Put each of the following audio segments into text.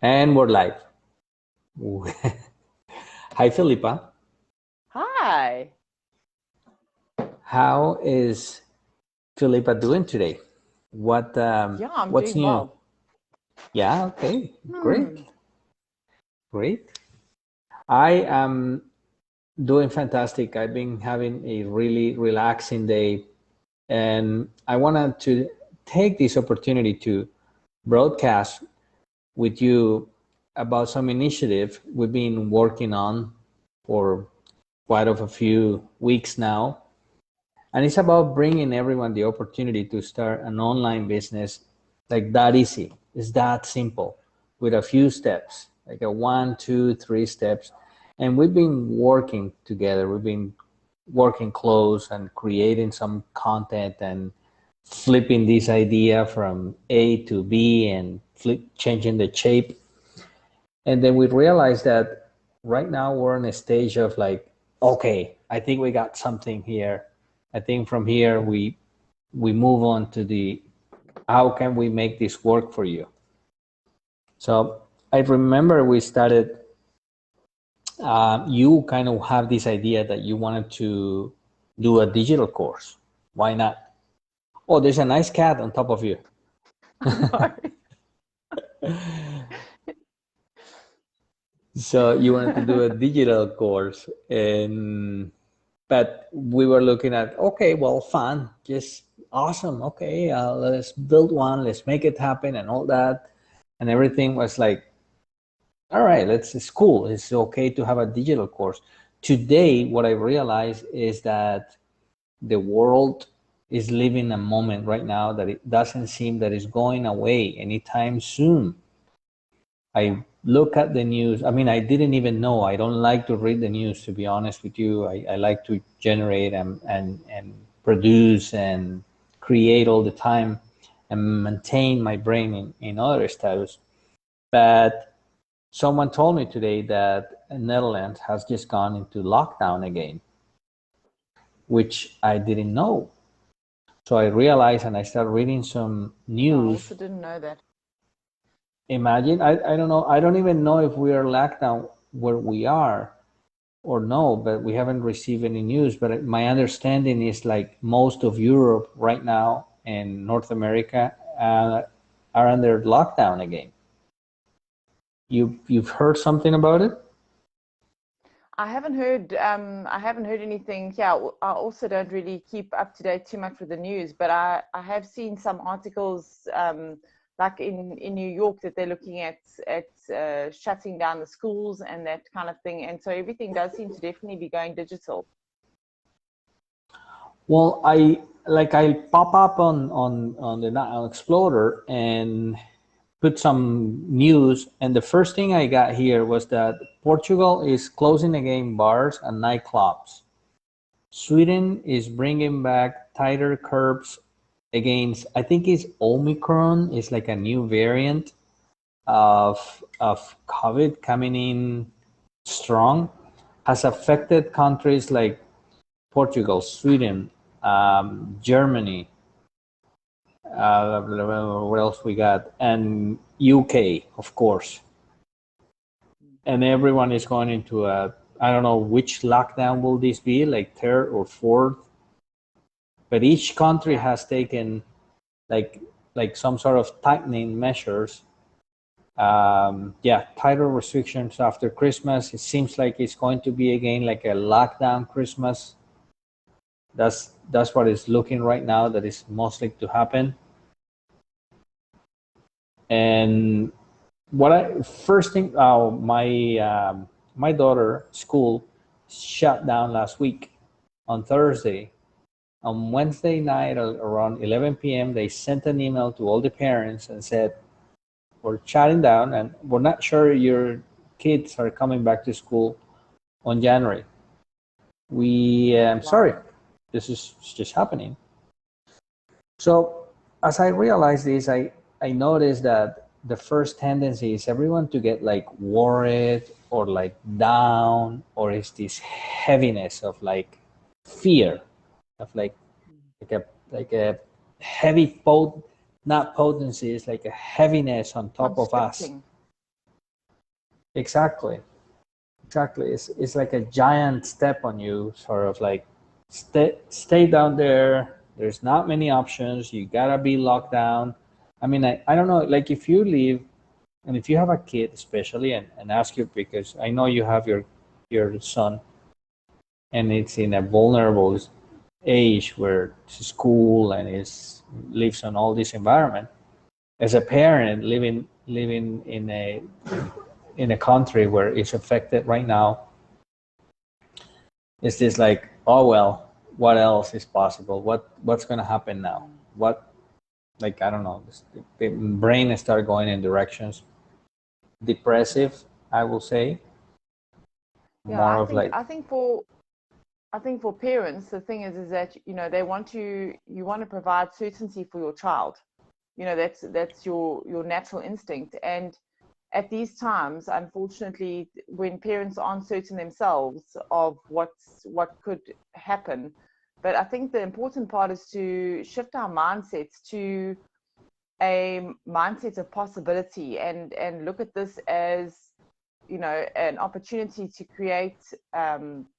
And we're live. Hi, Philippa. Hi. How is Philippa doing today? Yeah, I'm What's doing new? well. Yeah, okay, great, Hmm. great. I am doing fantastic. I've been having a really relaxing day, and I wanted to take this opportunity to broadcast with you about some initiative we've been working on for quite of a few weeks now. And it's about bringing everyone the opportunity to start an online business like that easy. It's that simple with a few steps, like a 1, 2, 3 steps. And we've been working together. We've been working close and creating some content and flipping this idea from A to B and changing the shape. And then we realized that right now we're in a stage of like, okay, I think we got something here. I think from here we move on to the how can we make this work for you. So I remember we started. You kind of have this idea that you wanted to do a digital course. Why not? Oh, there's a nice cat on top of you. No. So you wanted to do a digital course, and but we were looking at, okay, well, fun, just awesome. Okay, let's build one, let's make it happen, and all that, and everything was like, all right, it's cool. It's okay to have a digital course. Today, what I realize is that the world is living a moment right now that it doesn't seem that it's going away anytime soon. I look at the news. I mean, I didn't even know. I don't like to read the news, to be honest with you. I like to generate and produce and create all the time and maintain my brain in other status. But someone told me today that Netherlands has just gone into lockdown again, which I didn't know. So I realized and I started reading some Yeah, I news. also didn't know that. Imagine, I don't know, I don't even know if we are locked down where we are or no, but we haven't received any news. But my understanding is like most of Europe right now and North America are under lockdown again. You've heard something about it? I haven't heard anything. Yeah, I also don't really keep up to date too much with the news, but I have seen some articles like in New York that they're looking at shutting down the schools and that kind of thing. And so everything does seem to definitely be going digital. Well, I pop up on the Explorer and put some news, and the first thing I got here was that Portugal is closing again bars and nightclubs. Sweden is bringing back tighter curbs against, I think it's Omicron, is like a new variant of COVID coming in strong, has affected countries like Portugal, Sweden, Germany, what else we got, and UK, of course. And everyone is going into a, I don't know which lockdown will this be, like third or fourth, but each country Yeah. has taken like some sort of tightening measures. Yeah, tighter restrictions after Christmas. It seems like it's going to be again like a lockdown Christmas. That's what it's looking right now. That is mostly to happen. And what I first thing, my daughter school shut down last week on Thursday. On Wednesday night around 11 p.m., they sent an email to all the parents and said, we're shutting down and we're not sure your kids are coming back to school on January. I'm sorry, Wow. this is just happening. So as I realized this, I noticed that the first tendency is everyone to get like worried or like down, or is this heaviness of like fear of like a heavy not potency, it's like a heaviness on top of us. Constricting. Exactly. Exactly. It's like a giant step on you, sort of like stay down there. There's not many options. You gotta be locked down. I mean, I don't know, like if you leave and if you have a kid especially and ask you, because I know you have your son and it's in a vulnerable age where it's school and is lives on all this environment. As a parent living in a country where it's affected right now, it's just like, oh well, what else is possible? What's gonna happen now? What, like, I don't know. The brain start going in directions depressive, I will say, Yeah, more of like, I think for parents, the thing is that they want to you want to provide certainty for your child. That's your natural instinct. And at these times, unfortunately, when parents aren't certain themselves of what could happen, but I think the important part is to shift our mindsets to a mindset of possibility and look at this as an opportunity to create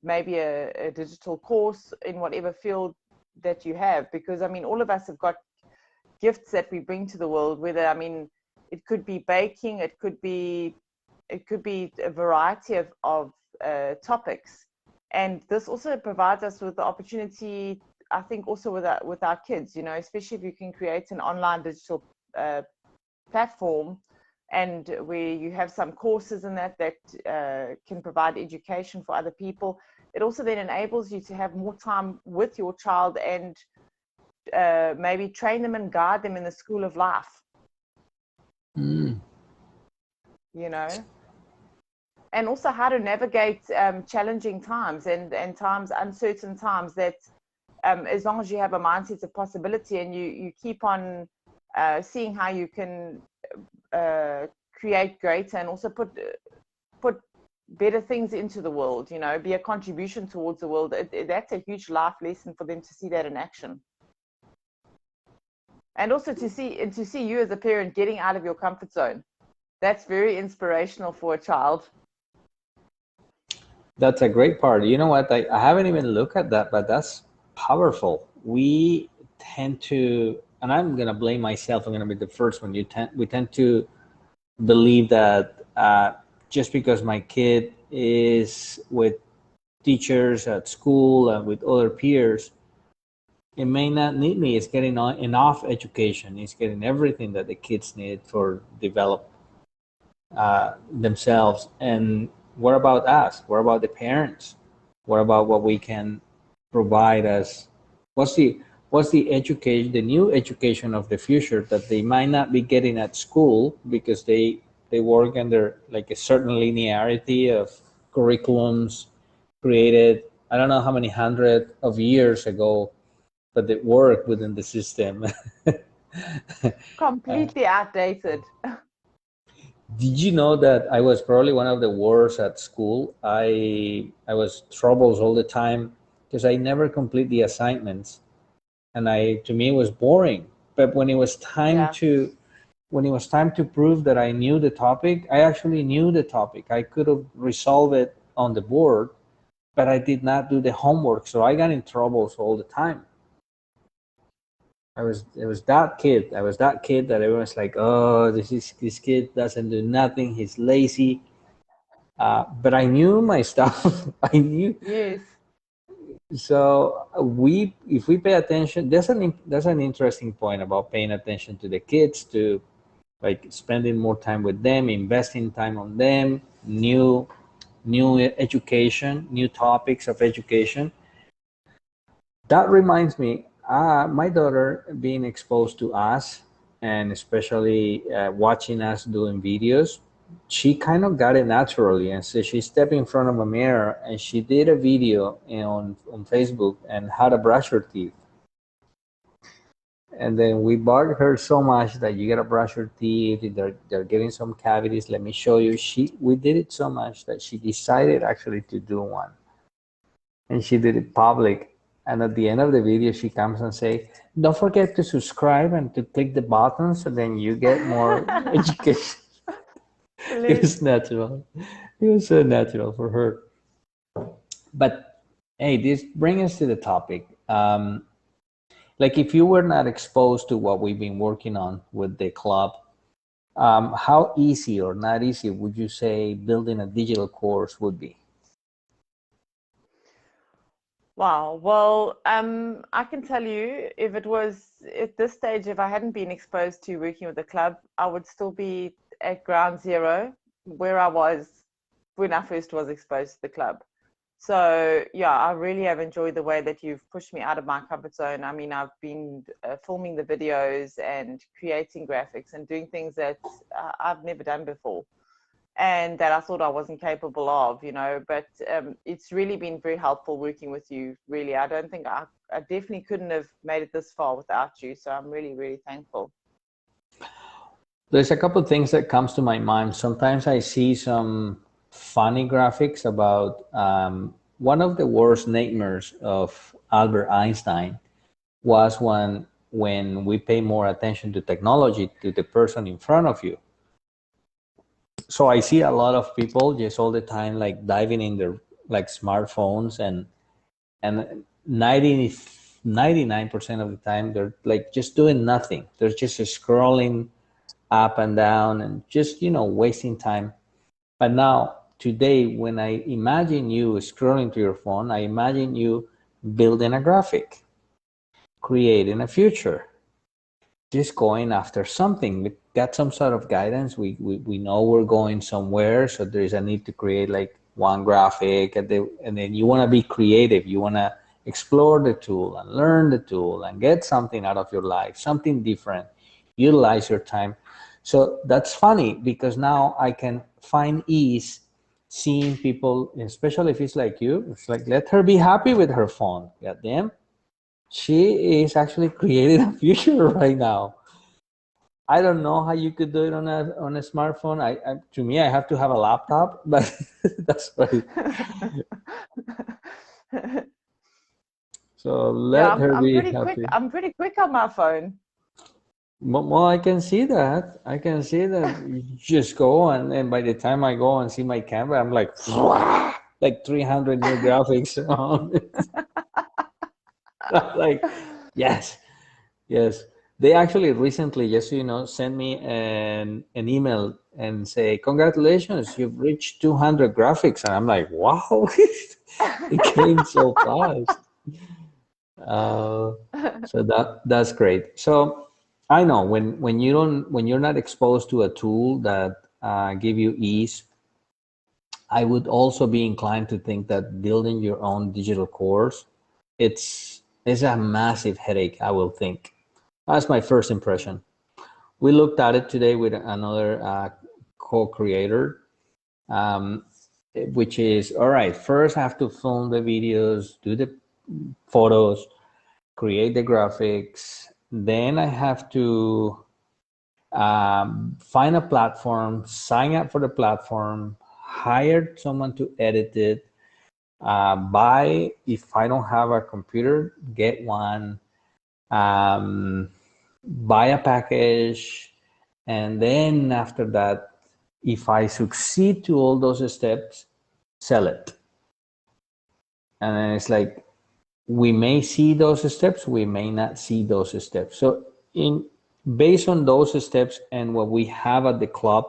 maybe a digital course in whatever field that you have, because I mean all of us have got gifts that we bring to the world, whether I mean it could be baking, it could be a variety of topics. And this also provides us with the opportunity, I think, also with our kids, especially if you can create an online digital platform and where you have some courses in that can provide education for other people. It also then enables you to have more time with your child and maybe train them and guide them in the school of life. mm, And also how to navigate challenging times and uncertain times, that as long as you have a mindset of possibility and you keep on seeing how you can create greater and also put better things into the world, be a contribution towards the world. That's a huge life lesson for them to see that in action. And also to see you as a parent getting out of your comfort zone. That's very inspirational for a child. that's a great part. You know what? I haven't even looked at that, but that's powerful. We tend to, and I'm gonna blame myself. I'm gonna be the first one. We tend to believe that just because my kid is with teachers at school and with other peers, it may not need me. It's getting enough education. It's getting everything that the kids need for develop themselves. And what about us? What about the parents? What about what we can provide as what's the education, the new education of the future that they might not be getting at school because they work under like a certain linearity of curriculums created I don't know how many hundred of years ago, but they work within the system. Completely outdated. Did you know that I was probably one of the worst at school? I was troubles all the time because I never complete the assignments, and I to me it was boring. But Yeah. when it was time to prove that I knew the topic, I actually knew the topic. I could have resolved it on the board, but I did not do the homework, so I got in troubles all the time. It was that kid. I was that kid that everyone's like, oh, this kid doesn't do nothing. He's lazy. But I knew my stuff. I knew. Yes. So if we pay attention, that's an interesting point about paying attention to the kids, to like spending more time with them, investing time on them, new education, new topics of education. That reminds me, my daughter being exposed to us and especially watching us doing videos, she kind of got it naturally. And so she stepped in front of a mirror and she did a video on Facebook and how to brush her teeth. And then we bugged her so much that you gotta brush your teeth. They're getting some cavities. Let me show you. We did it so much that she decided actually to do one, and she did it public. And at the end of the video, she comes and say, "Don't forget to subscribe and to click the button, so then you get more education." It was natural. It was so natural for her. But hey, this brings us to the topic. Like if you were not exposed to what we've been working on with the club, how easy or not easy would you say building a digital course would be? Wow. Well, I can tell you, if it was at this stage, if I hadn't been exposed to working with the club, I would still be at ground zero where I was when I first was exposed to the club. So yeah, I really have enjoyed the way that you've pushed me out of my comfort zone. I mean, I've been filming the videos and creating graphics and doing things that I've never done before, and that I thought I wasn't capable of, you know. But it's really been very helpful working with you. Really, I don't think I definitely couldn't have made it this far without you. So I'm really, really thankful. There's a couple of things that comes to my mind. Sometimes I see some funny graphics about one of the worst nightmares of Albert Einstein was when we pay more attention to technology to the person in front of you. So I see a lot of people just all the time like diving in their like smartphones, and 99% of the time they're like just doing nothing. They're just scrolling up and down and just wasting time. But now today, when I imagine you scrolling to your phone, I imagine you building a graphic, creating a future, just going after something. We got some sort of guidance. We know we're going somewhere, so there's a need to create like one graphic, and then you want to be creative. You want to explore the tool and learn the tool and get something out of your life, something different. Utilize your time. So that's funny because now I can find ease seeing people, especially if it's like you. It's like, let her be happy with her phone. Goddamn, she is actually creating a future right now. I don't know how you could do it on a smartphone. To me, I have to have a laptop, but that's right. So Yeah, let her I'm be pretty quick. happy. I'm pretty quick on my phone. Well, I can see that. I can see that. You just go, and by the time I go and see my camera, I'm like, like 300 new graphics on it. Like, yes, yes. They actually recently, just so you know, sent me an email and say, congratulations, you've reached 200 graphics. And I'm like, wow, it came so fast. Uh, so that's great. So I know when you're not exposed to a tool that give you ease, I would also be inclined to think that building your own digital course, it's a massive headache. I will think that's my first impression. We looked at it today with another co-creator, um, which is all right. First, I have to film the videos, do the photos, create the graphics. Then I have to find a platform, sign up for the platform, hire someone to edit it, buy, if I don't have a computer, get one, um, buy a package, and then after that, if I succeed to all those steps, sell it. And then it's like, we may see those steps, we may not see those steps. So in based on those steps and what we have at the club,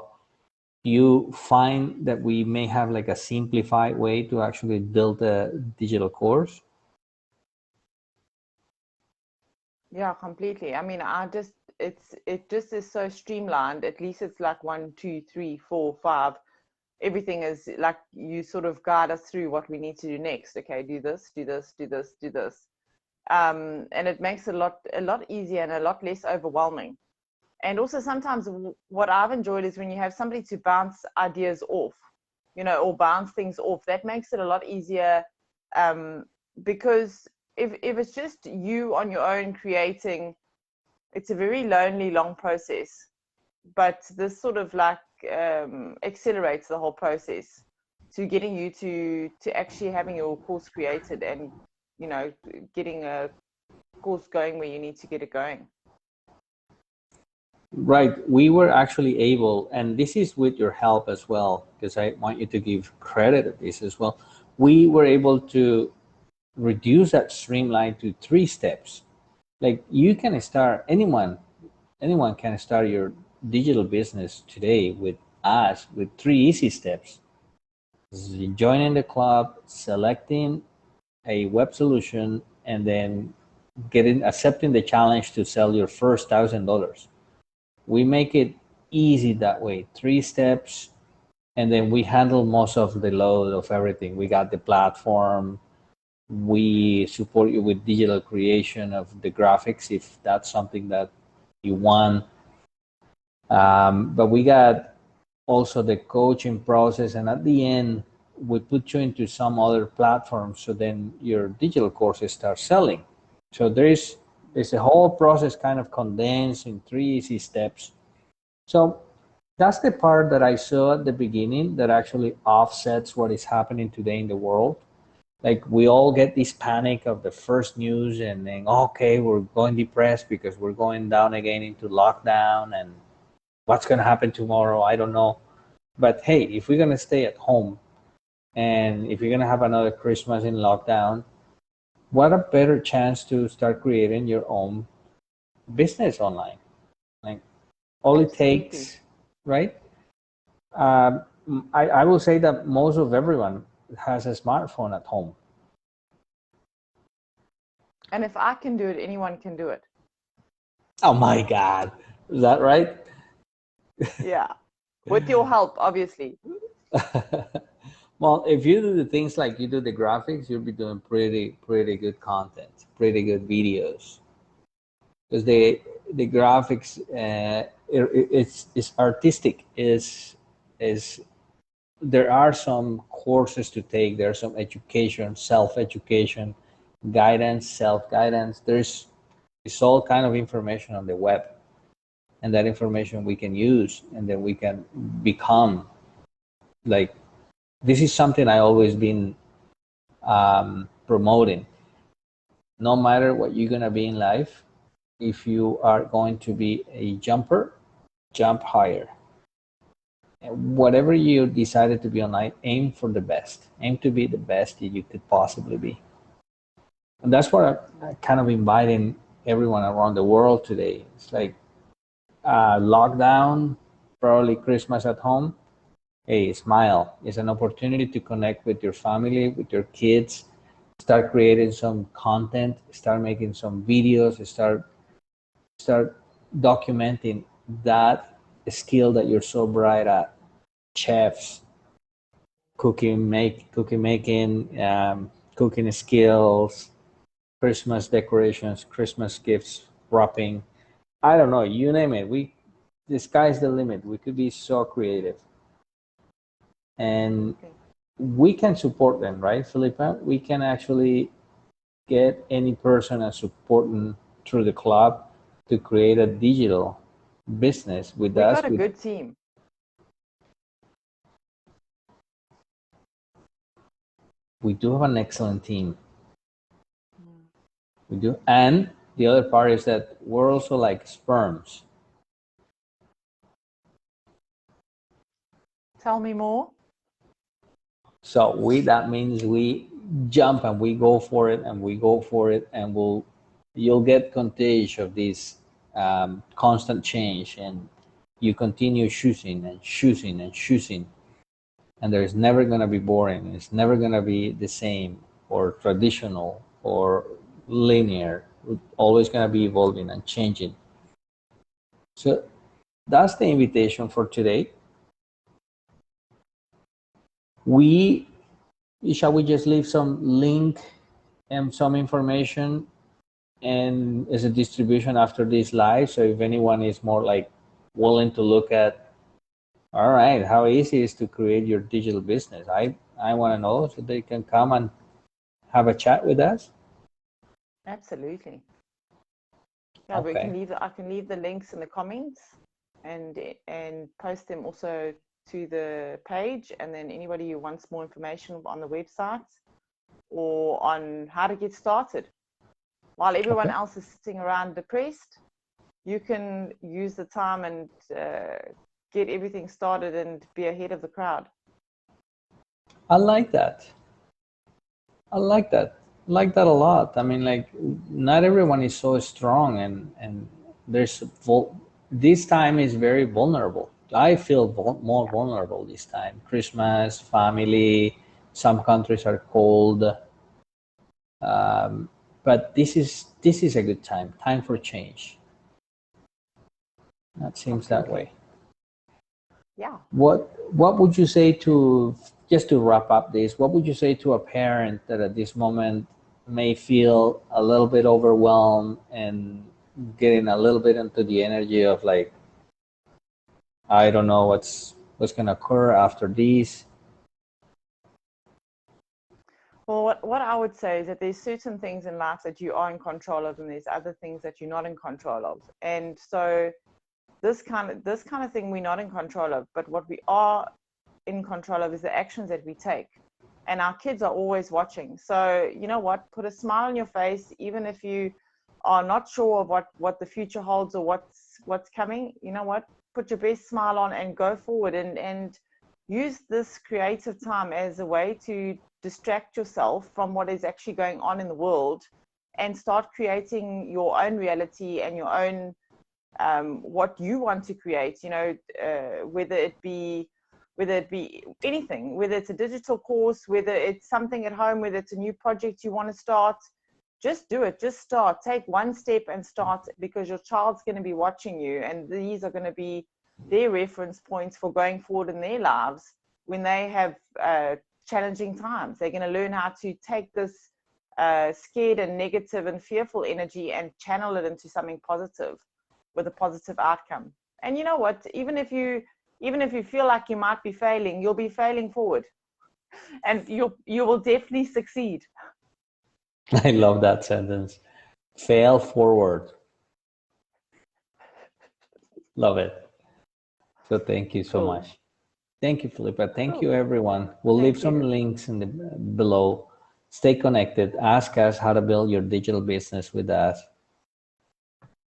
you find that we may have like a simplified way to actually build a digital course. Yeah, completely. I mean, it just is so streamlined. At least it's like one, two, three, four, five. Everything is like you sort of guide us through what we need to do next. Okay, do this, do this, do this, do this. And it makes it a lot easier and a lot less overwhelming. And also sometimes what I've enjoyed is when you have somebody to bounce ideas off, you know, or bounce things off. That makes it a lot easier, um, because if it's just you on your own creating, it's a very lonely, long process. But this sort of like accelerates the whole process to getting you to actually having your course created and, you know, getting a course going where you need to get it going. Right. We were actually able, and this is with your help as well, because I want you to give credit at this as well. We were able to reduce that streamline to 3 steps. Like you can start, anyone can start your digital business today with us with 3 easy steps. Joining the club, selecting a web solution, and then accepting the challenge to sell your first $1,000. We make it easy that way, 3 steps, and then we handle most of the load of everything. We got the platform, we support you with digital creation of the graphics if that's something that you want. But we got also the coaching process, and at the end, we put you into some other platform so then your digital courses start selling. So there's a whole process kind of condensed in 3 easy steps. So that's the part that I saw at the beginning that actually offsets what is happening today in the world. Like we all get this panic of the first news and then, okay, we're going depressed because we're going down again into lockdown and what's going to happen tomorrow? I don't know. But hey, if we're going to stay at home and if you're going to have another Christmas in lockdown, what a better chance to start creating your own business online. Like all it Absolutely. takes, right? Um, I will say that most of everyone has a smartphone at home. And if I can do it, anyone can do it. Oh my God. Is that right? Yeah. With your help, obviously. Well, if you do the things like you do the graphics, you'll be doing pretty good content, pretty good videos. Because the graphics, it's artistic. Is there are some courses to take. There's some education, self-education, guidance, self-guidance. It's all kind of information on the web, and that information we can use, and then we can become like. This is something I always been promoting. No matter what you're gonna be in life, if you are going to be a jumper, jump higher. And whatever you decided to be online, aim for the best. Aim to be the best that you could possibly be. And that's what I'm kind of inviting everyone around the world today. It's like lockdown, probably Christmas at home. Hey, smile. It's an opportunity to connect with your family, with your kids, start creating some content, start making some videos, start documenting that skill that you're so bright at. Chefs, cooking making, cooking skills, Christmas decorations, Christmas gifts, wrapping. I don't know, you name it. The sky's the limit. We could be so creative, and Okay. we can support them, right, Felipa? We can actually get any person and support them through the club to create a digital business with We us. got a good team. We do have an excellent team. We do, and the other part is that we're also like sperms. Tell me more. So that means we jump and we go for it and we go for it, and you'll get contagious of this constant change, and you continue choosing and choosing and choosing, and there's never going to be boring. It's never going to be the same or traditional or linear. It's always going to be evolving and changing. So that's the invitation for today. We Shall we just leave some link and some information and as a distribution after this live, so if anyone is more like willing to look at, all right, how easy it is to create your digital business, I want to know, so they can come and have a chat with us. Absolutely. Yeah, Okay. I can leave the links in the comments and post them also to the page, and then anybody who wants more information on the website or on how to get started while everyone Okay. else is sitting around depressed, you can use the time and get everything started and be ahead of the crowd. I like that. I like that. I like that a lot. I mean, like, not everyone is so strong, and there's this time is very vulnerable. I feel more vulnerable this time. Christmas, family. Some countries are cold, but this is a good time. Time for change. That seems that way. Yeah. What would you say to, just to wrap up this, what would you say to a parent that at this moment may feel a little bit overwhelmed and getting a little bit into the energy of like, I don't know what's going to occur after this? Well, what I would say is that there's certain things in life that you are in control of, and there's other things that you're not in control of. And so this kind of thing we're not in control of, but what we are in control of is the actions that we take. And our kids are always watching. So you know what? Put a smile on your face, even if you are not sure of what the future holds or what's coming. You know what? Put your best smile on and go forward, and use this creative time as a way to distract yourself from what is actually going on in the world, and start creating your own reality and your own what you want to create. You know, whether it be anything, whether it's a digital course, whether it's something at home, whether it's a new project you want to start. Just do it. Just start. Take one step and start, because your child's going to be watching you, and these are going to be their reference points for going forward in their lives when they have challenging times. They're going to learn how to take this scared and negative and fearful energy and channel it into something positive with a positive outcome. And you know what? Even if you feel like you might be failing, you'll be failing forward, and you will definitely succeed. I love that sentence. Fail forward. Love it. So thank you so Cool. much. Thank you, Philippa. Thank Cool. you, everyone. We'll Thank leave some you. links in the below. Stay connected. Ask us how to build your digital business with us.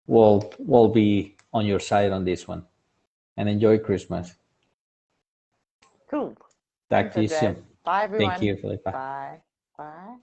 We'll be on your side on this one. And enjoy Christmas. Cool. Talk Thanks, to you Andreas. soon. Bye, Thank everyone. you, Philippa. Bye. Bye.